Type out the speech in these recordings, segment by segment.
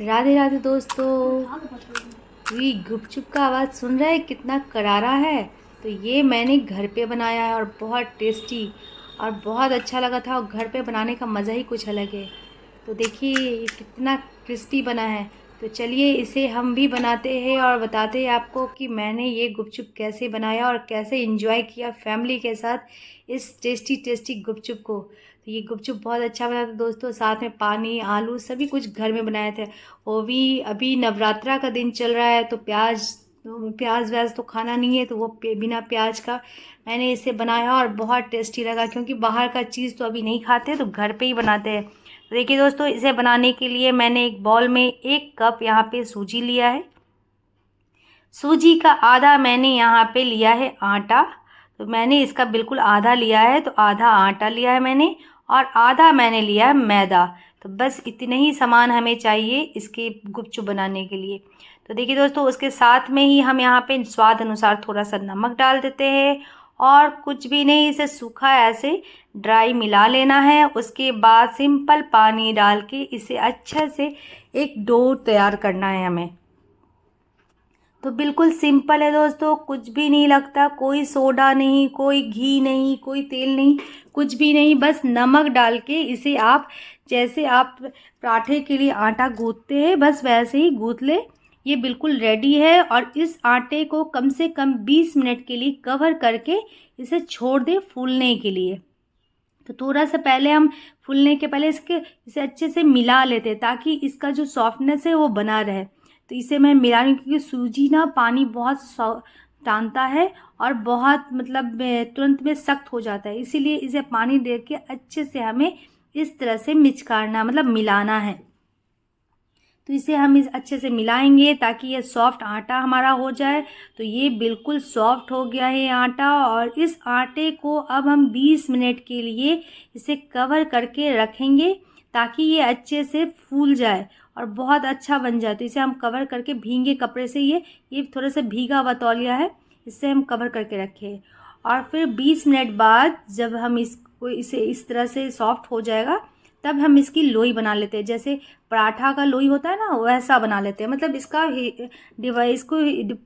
राधे राधे दोस्तों। ये गुपचुप का आवाज़ सुन रहे हैं कितना करारा है। तो ये मैंने घर पे बनाया है और बहुत टेस्टी और बहुत अच्छा लगा था। और घर पे बनाने का मज़ा ही कुछ अलग है। तो देखिए ये कितना क्रिस्पी बना है। तो चलिए इसे हम भी बनाते हैं और बताते हैं आपको कि मैंने ये गुपचुप कैसे बनाया और कैसे एंजॉय किया फैमिली के साथ इस टेस्टी टेस्टी गुपचुप को। तो ये गुपचुप बहुत अच्छा बना था दोस्तों। साथ में पानी आलू सभी कुछ घर में बनाए थे। वो भी अभी नवरात्रा का दिन चल रहा है तो प्याज व्याज तो खाना नहीं है, तो वो बिना प्याज का मैंने इसे बनाया और बहुत टेस्टी लगा। क्योंकि बाहर का चीज़ तो अभी नहीं खाते तो घर पे ही बनाते हैं। तो देखिए दोस्तों, इसे बनाने के लिए मैंने एक बाउल में 1 कप यहाँ पे सूजी लिया है। सूजी का आधा मैंने यहाँ पे लिया है आटा। तो मैंने इसका बिल्कुल आधा लिया है, तो आधा आटा लिया है मैंने और आधा मैंने लिया है मैदा। तो बस इतने ही सामान हमें चाहिए इसके गुपचुप बनाने के लिए। तो देखिए दोस्तों, उसके साथ में ही हम यहाँ पे स्वाद अनुसार थोड़ा सा नमक डाल देते हैं और कुछ भी नहीं, इसे सूखा ऐसे ड्राई मिला लेना है। उसके बाद सिंपल पानी डाल के इसे अच्छे से एक डो तैयार करना है हमें। तो बिल्कुल सिंपल है दोस्तों, कुछ भी नहीं लगता, कोई सोडा नहीं, कोई घी नहीं, कोई तेल नहीं, कुछ भी नहीं। बस नमक डाल के इसे आप जैसे आप पराठे के लिए आटा गूँथते हैं बस वैसे ही गूँथ ले। ये बिल्कुल रेडी है और इस आटे को कम से कम 20 मिनट के लिए कवर करके इसे छोड़ दें फूलने के लिए। तो थोड़ा सा पहले हम फूलने के पहले इसे अच्छे से मिला लेते हैं ताकि इसका जो सॉफ्टनेस है वो बना रहे। तो इसे मैं मिला रही हूँ क्योंकि सूजी ना पानी बहुत टानता है और बहुत तुरंत में सख्त हो जाता है, इसीलिए इसे पानी दे के अच्छे से हमें इस तरह से मिचकारना मिलाना है। तो इसे हम इस अच्छे से मिलाएंगे ताकि ये सॉफ्ट आटा हमारा हो जाए। तो ये बिल्कुल सॉफ्ट हो गया है आटा और इस आटे को अब हम 20 मिनट के लिए इसे कवर करके रखेंगे ताकि ये अच्छे से फूल जाए और बहुत अच्छा बन जाए। तो इसे हम कवर करके भींगे कपड़े से, ये थोड़ा सा भीगा हुआ तौलिया है, इससे हम कवर करके रखे। और फिर 20 मिनट बाद जब हम इसे इस तरह से सॉफ्ट हो जाएगा तब हम इसकी लोई बना लेते हैं। जैसे पराठा का लोई होता है ना, वैसा बना लेते हैं। इसका इसको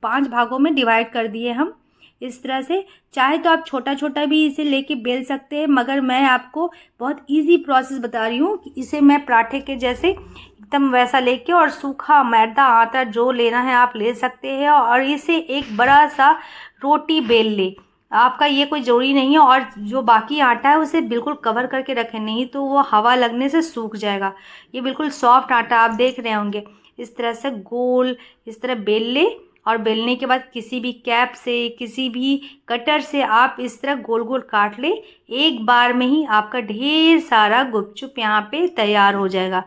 5 भागों में डिवाइड कर दिए हम इस तरह से। चाहे तो आप छोटा छोटा भी इसे लेके बेल सकते हैं, मगर मैं आपको बहुत इजी प्रोसेस बता रही हूँ कि इसे मैं पराठे के जैसे एकदम वैसा लेके और सूखा मैदा आटा जो लेना है आप ले सकते हैं और इसे एक बड़ा सा रोटी बेल ले। आपका ये कोई ज़रूरी नहीं है। और जो बाकी आटा है उसे बिल्कुल कवर करके रखें, नहीं तो वो हवा लगने से सूख जाएगा। ये बिल्कुल सॉफ्ट आटा आप देख रहे होंगे। इस तरह से गोल इस तरह बेल ले और बेलने के बाद किसी भी कैप से किसी भी कटर से आप इस तरह गोल गोल काट ले। एक बार में ही आपका ढेर सारा गुपचुप यहाँ पे तैयार हो जाएगा।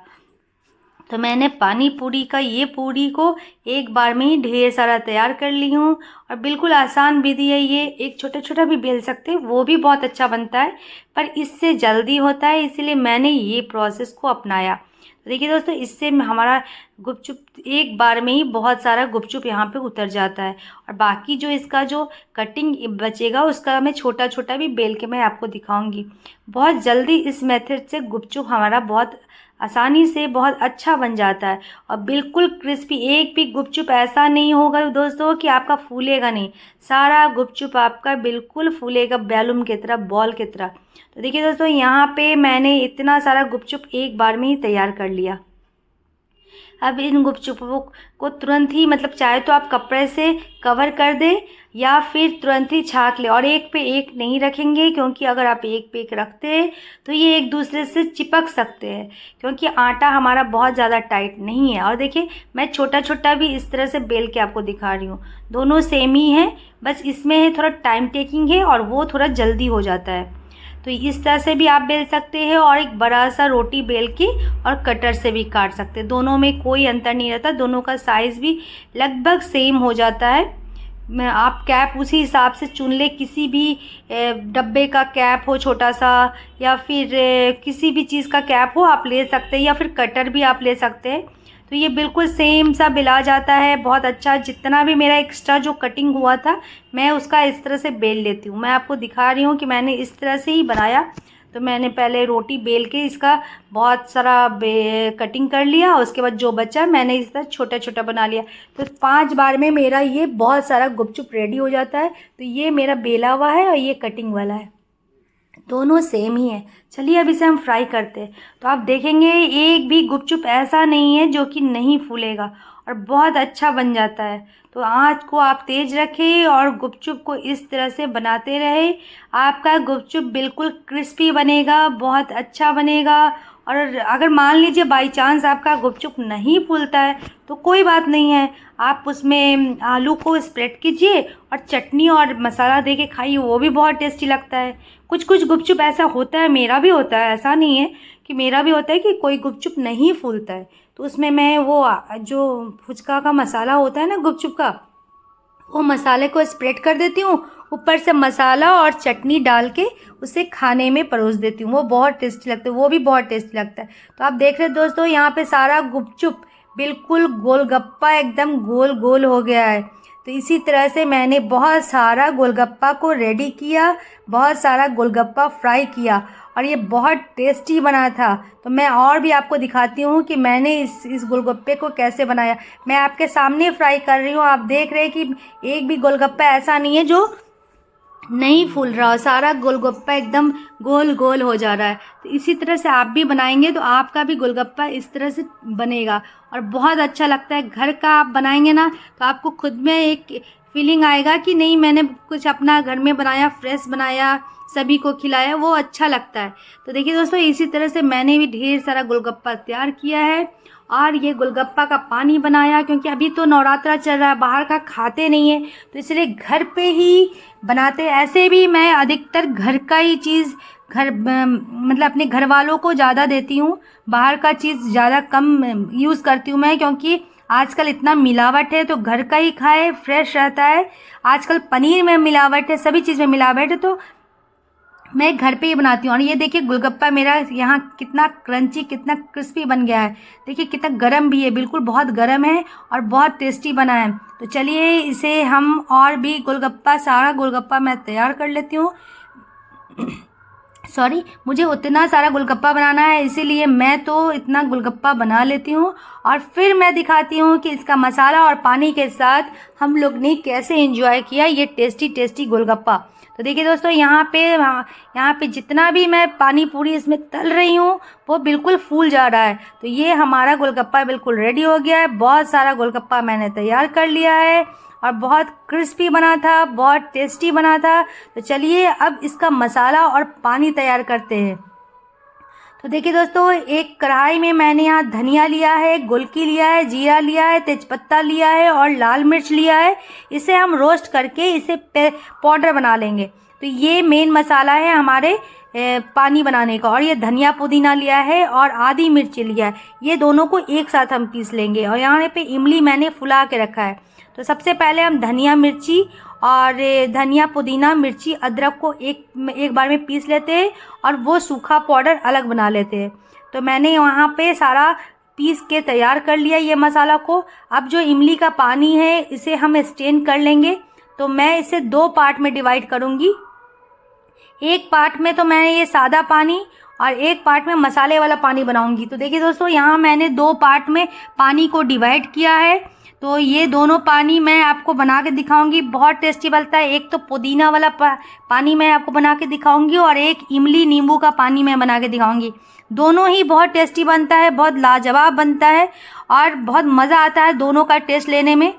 तो मैंने पानी पूरी का ये पूरी को एक बार में ही ढेर सारा तैयार कर ली हूँ। और बिल्कुल आसान विधि है ये, एक छोटा छोटा भी बेल सकते हैं, वो भी बहुत अच्छा बनता है, पर इससे जल्दी होता है इसीलिए मैंने ये प्रोसेस को अपनाया। तो देखिए दोस्तों, इससे हमारा गुपचुप एक बार में ही बहुत सारा गुपचुप यहाँ पे उतर जाता है। और बाकी जो इसका जो कटिंग बचेगा उसका मैं छोटा छोटा भी बेल के मैं आपको दिखाऊंगी। बहुत जल्दी इस मेथड से गुपचुप हमारा बहुत आसानी से बहुत अच्छा बन जाता है और बिल्कुल क्रिस्पी। एक भी गुपचुप ऐसा नहीं होगा दोस्तों कि आपका फूलेगा नहीं, सारा गुपचुप आपका बिल्कुल फूलेगा बैलून की तरह, बॉल की तरह। तो देखिए दोस्तों, यहाँ पे मैंने इतना सारा गुपचुप एक बार में ही तैयार कर लिया। अब इन गुपचुपों को तुरंत ही चाहे तो आप कपड़े से कवर कर दें या फिर तुरंत ही छाक ले। और एक पे एक नहीं रखेंगे क्योंकि अगर आप एक पे एक रखते हैं तो ये एक दूसरे से चिपक सकते हैं, क्योंकि आटा हमारा बहुत ज़्यादा टाइट नहीं है। और देखिए मैं छोटा छोटा भी इस तरह से बेल के आपको दिखा रही हूँ, दोनों सेम ही है, बस इसमें है थोड़ा टाइम टेकिंग है और वो थोड़ा जल्दी हो जाता है। तो इस तरह से भी आप बेल सकते हैं और एक बड़ा सा रोटी बेल के और कटर से भी काट सकते हैं। दोनों में कोई अंतर नहीं रहता, दोनों का साइज़ भी लगभग सेम हो जाता है। मैं आप कैप उसी हिसाब से चुन ले, किसी भी डब्बे का कैप हो छोटा सा या फिर किसी भी चीज़ का कैप हो आप ले सकते हैं, या फिर कटर भी आप ले सकते हैं। तो ये बिल्कुल सेम सा बिला जाता है बहुत अच्छा। जितना भी मेरा एक्स्ट्रा जो कटिंग हुआ था मैं उसका इस तरह से बेल लेती हूँ। मैं आपको दिखा रही हूँ कि मैंने इस तरह से ही बनाया। तो मैंने पहले रोटी बेल के इसका बहुत सारा कटिंग कर लिया, उसके बाद जो बचा मैंने इस तरह छोटा छोटा बना लिया। तो 5 बार में मेरा ये बहुत सारा गुपचुप रेडी हो जाता है। तो ये मेरा बेला हुआ है और ये कटिंग वाला है, दोनों सेम ही है। चलिए अब इसे हम फ्राई करते हैं। तो आप देखेंगे एक भी गुपचुप ऐसा नहीं है जो कि नहीं फूलेगा और बहुत अच्छा बन जाता है। तो आँच को आप तेज़ रखें और गुपचुप को इस तरह से बनाते रहे। आपका गुपचुप बिल्कुल क्रिस्पी बनेगा, बहुत अच्छा बनेगा। और अगर मान लीजिए बाई चांस आपका गुपचुप नहीं फूलता है तो कोई बात नहीं है, आप उसमें आलू को स्प्रेड कीजिए और चटनी और मसाला दे के खाइए, वो भी बहुत टेस्टी लगता है। कुछ कुछ गुपचुप ऐसा होता है, मेरा भी होता है, ऐसा नहीं है कि मेरा भी होता है कि कोई गुपचुप नहीं फूलता है। तो उसमें मैं वो जो फुचका का मसाला होता है ना गुपचुप का, वो मसाले को स्प्रेड कर देती हूँ, ऊपर से मसाला और चटनी डाल के उसे खाने में परोस देती हूँ, वो बहुत टेस्टी लगता है, वो भी बहुत टेस्टी लगता है। तो आप देख रहे दोस्तों यहाँ पे सारा गुपचुप बिल्कुल गोलगप्पा एकदम गोल गोल हो गया है। तो इसी तरह से मैंने बहुत सारा गोलगप्पा को रेडी किया, बहुत सारा गोलगप्पा फ्राई किया और ये बहुत टेस्टी बना था। तो मैं और भी आपको दिखाती हूँ कि मैंने इस गोलगप्पे को कैसे बनाया। मैं आपके सामने फ्राई कर रही हूँ, आप देख रहे हैं कि एक भी गोलगप्पा ऐसा नहीं है जो नहीं फूल रहा, सारा गोलगप्पा एकदम गोल गोल हो जा रहा है। तो इसी तरह से आप भी बनाएंगे तो आपका भी गोलगप्पा इस तरह से बनेगा और बहुत अच्छा लगता है। घर का आप बनाएंगे ना तो आपको खुद में एक फीलिंग आएगा कि नहीं मैंने कुछ अपना घर में बनाया, फ्रेश बनाया, सभी को खिलाया, वो अच्छा लगता है। तो देखिए दोस्तों इसी तरह से मैंने भी ढेर सारा गोलगप्पा तैयार किया है और ये गोलगप्पा का पानी बनाया, क्योंकि अभी तो नवरात्रा चल रहा है, बाहर का खाते नहीं है तो इसलिए घर पे ही बनाते। ऐसे भी मैं अधिकतर घर का ही चीज़ मतलब अपने घर वालों को ज़्यादा देती हूँ, बाहर का चीज़ ज़्यादा कम यूज़ करती हूँ मैं, क्योंकि आजकल इतना मिलावट है। तो घर का ही खाए, फ्रेश रहता है। आजकल पनीर में मिलावट है, सभी चीज़ में मिलावट है, तो मैं घर पे ही बनाती हूँ। और ये देखिए गोलगप्पा मेरा यहाँ कितना क्रंची, कितना क्रिस्पी बन गया है। देखिए कितना गरम भी है, बिल्कुल बहुत गरम है और बहुत टेस्टी बना है। तो चलिए इसे हम और भी सारा गोलगप्पा मैं तैयार कर लेती हूँ। सॉरी, मुझे उतना सारा गोलगप्पा बनाना है, इसीलिए मैं तो इतना गोलगप्पा बना लेती हूँ और फिर मैं दिखाती हूँ कि इसका मसाला और पानी के साथ हम लोग ने कैसे एंजॉय किया ये टेस्टी टेस्टी गोलगप्पा। तो देखिए दोस्तों यहाँ पे जितना भी मैं पानी पूरी इसमें तल रही हूँ वो बिल्कुल फूल जा रहा है। तो ये हमारा गोलगप्पा बिल्कुल रेडी हो गया है। बहुत सारा गोलगप्पा मैंने तैयार कर लिया है और बहुत क्रिस्पी बना था, बहुत टेस्टी बना था। तो चलिए अब इसका मसाला और पानी तैयार करते हैं। तो देखिए दोस्तों एक कढ़ाई में मैंने यहाँ धनिया लिया है, गोलकी लिया है, जीरा लिया है, तेजपत्ता लिया है और लाल मिर्च लिया है। इसे हम रोस्ट करके इसे पाउडर बना लेंगे। तो ये मेन मसाला है हमारे पानी बनाने का। और ये धनिया पुदीना लिया है और आधी मिर्ची लिया है, ये दोनों को एक साथ हम पीस लेंगे। और यहाँ पे इमली मैंने फुला के रखा है। तो सबसे पहले हम धनिया मिर्ची और धनिया पुदीना मिर्ची अदरक को एक बार में पीस लेते हैं और वो सूखा पाउडर अलग बना लेते हैं। तो मैंने वहाँ पे सारा पीस के तैयार कर लिया ये मसाला को। अब जो इमली का पानी है इसे हम स्ट्रेन कर लेंगे। तो मैं इसे 2 पार्ट में डिवाइड करूँगी। एक पार्ट में तो मैं ये सादा पानी और एक पार्ट में मसाले वाला पानी बनाऊंगी। तो देखिए दोस्तों यहाँ मैंने 2 पार्ट में पानी को डिवाइड किया है। तो ये दोनों पानी मैं आपको बना के दिखाऊंगी, बहुत टेस्टी बनता है। एक तो पुदीना वाला पानी मैं आपको बना के दिखाऊंगी और एक इमली नींबू का पानी मैं बना के दिखाऊंगी। दोनों ही बहुत टेस्टी बनता है, बहुत लाजवाब बनता है और बहुत मज़ा आता है दोनों का टेस्ट लेने में।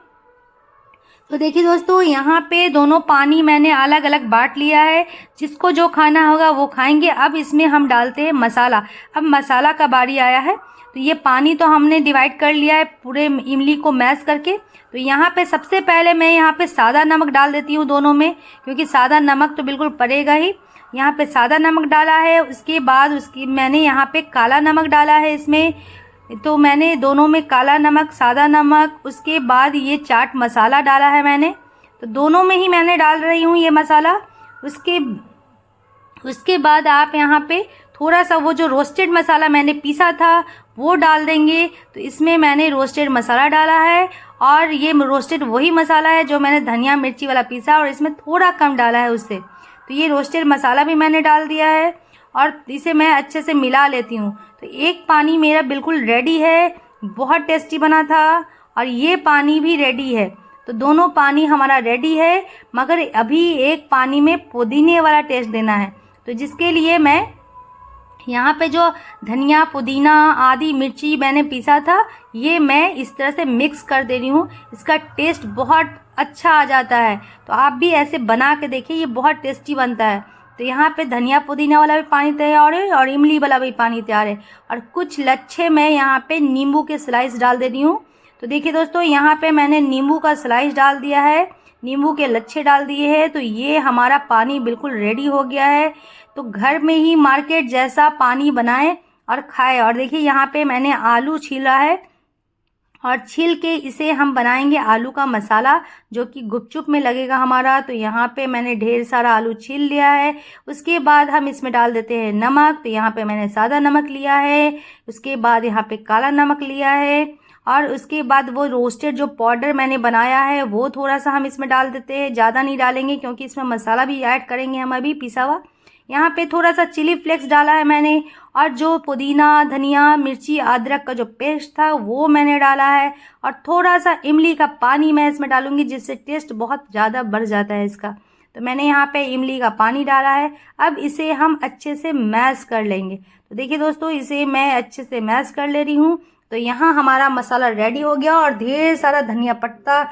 तो देखिए दोस्तों यहाँ पे दोनों पानी मैंने अलग अलग बांट लिया है, जिसको जो खाना होगा वो खाएंगे। अब इसमें हम डालते हैं मसाला। अब मसाला का बारी आया है। तो ये पानी तो हमने डिवाइड कर लिया है पूरे इमली को मैश करके। तो यहाँ पे सबसे पहले मैं यहाँ पे सादा नमक डाल देती हूँ दोनों में, क्योंकि सादा नमक तो बिल्कुल पड़ेगा ही। यहाँ पे सादा नमक डाला है, उसके बाद मैंने यहाँ पे काला नमक डाला है इसमें। तो मैंने दोनों में काला नमक, सादा नमक, उसके बाद ये चाट मसाला डाला है मैंने। तो दोनों में ही मैंने डाल रही हूँ ये मसाला। उसके बाद आप यहाँ पे थोड़ा सा वो जो रोस्टेड मसाला मैंने पीसा था वो डाल देंगे। तो इसमें मैंने रोस्टेड मसाला डाला है और ये रोस्टेड वही मसाला है जो मैंने धनिया मिर्ची वाला पीसा और इसमें थोड़ा कम डाला है उससे। तो ये रोस्टेड मसाला भी मैंने डाल दिया है और इसे मैं अच्छे से मिला लेती हूँ। तो एक पानी मेरा बिल्कुल रेडी है, बहुत टेस्टी बना था, और ये पानी भी रेडी है। तो दोनों पानी हमारा रेडी है, मगर अभी एक पानी में पुदीने वाला टेस्ट देना है। तो जिसके लिए मैं यहाँ पे जो धनिया, पुदीना, आदि मिर्ची मैंने पीसा था, ये मैं इस तरह से मिक्स कर दे रही हूँ। इसका टेस्ट बहुत अच्छा आ जाता है। तो आप भी ऐसे बना के देखिए, ये बहुत टेस्टी बनता है। तो यहाँ पे धनिया पुदीना वाला भी पानी तैयार है और इमली वाला भी पानी तैयार है, और कुछ लच्छे मैं यहाँ पे नींबू के स्लाइस डाल दे रही हूँ। तो देखिए दोस्तों, यहाँ पे मैंने नींबू का स्लाइस डाल दिया है, नींबू के लच्छे डाल दिए हैं। तो ये हमारा पानी बिल्कुल रेडी हो गया है। तो घर में ही मार्केट जैसा पानी बनाएं और खाएं। और देखिए यहाँ पे मैंने आलू छीला है, और छील के इसे हम बनाएंगे आलू का मसाला, जो कि गुपचुप में लगेगा हमारा। तो यहाँ पे मैंने ढेर सारा आलू छील लिया है। उसके बाद हम इसमें डाल देते हैं नमक। तो यहाँ पे मैंने सादा नमक लिया है, उसके बाद यहाँ पे काला नमक लिया है, और उसके बाद वो रोस्टेड जो पाउडर मैंने बनाया है वो थोड़ा सा हम इसमें डाल देते हैं। ज़्यादा नहीं डालेंगे क्योंकि इसमें मसाला भी ऐड करेंगे हम अभी पिसा हुआ। यहाँ पे थोड़ा सा चिली फ्लेक्स डाला है मैंने, और जो पुदीना, धनिया, मिर्ची, अदरक का जो पेस्ट था वो मैंने डाला है, और थोड़ा सा इमली का पानी मैं इसमें डालूंगी, जिससे टेस्ट बहुत ज़्यादा बढ़ जाता है इसका। तो मैंने यहाँ पे इमली का पानी डाला है। अब इसे हम अच्छे से मैश कर लेंगे। तो देखिए दोस्तों, इसे मैं अच्छे से मैश कर ले रही हूँ। तो यहाँ हमारा मसाला रेडी हो गया, और ढेर सारा धनिया पत्ता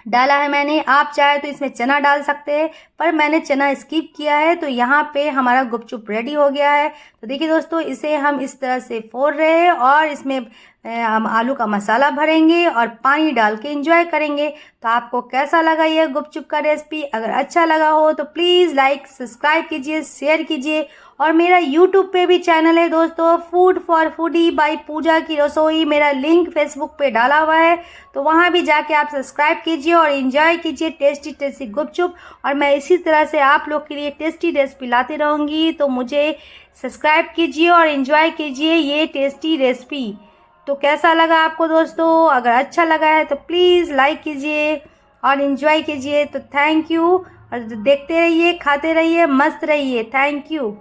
डाला है मैंने। आप चाहे तो इसमें चना डाल सकते हैं, पर मैंने चना स्किप किया है। तो यहाँ पे हमारा गुपचुप रेडी हो गया है। तो देखिए दोस्तों, इसे हम इस तरह से फोड़ रहे हैं, और इसमें हम आलू का मसाला भरेंगे और पानी डाल के एंजॉय करेंगे। तो आपको कैसा लगा ये गुपचुप का रेसिपी? अगर अच्छा लगा हो तो प्लीज़ लाइक, सब्सक्राइब कीजिए, शेयर कीजिए। और मेरा यूट्यूब पे भी चैनल है दोस्तों, फूड फॉर फूडी बाय पूजा की रसोई। मेरा लिंक फेसबुक पे डाला हुआ है, तो वहाँ भी जाके आप सब्सक्राइब कीजिए और एंजॉय कीजिए टेस्टी टेस्टी गुपचुप। और मैं इसी तरह से आप लोग के लिए टेस्टी रेसिपी लाती रहूँगी। तो मुझे सब्सक्राइब कीजिए और एंजॉय कीजिए ये टेस्टी रेसिपी। तो कैसा लगा आपको दोस्तों? अगर अच्छा लगा है तो प्लीज़ लाइक कीजिए और एंजॉय कीजिए। तो थैंक यू, और देखते रहिए, खाते रहिए, मस्त रहिए। Thank you.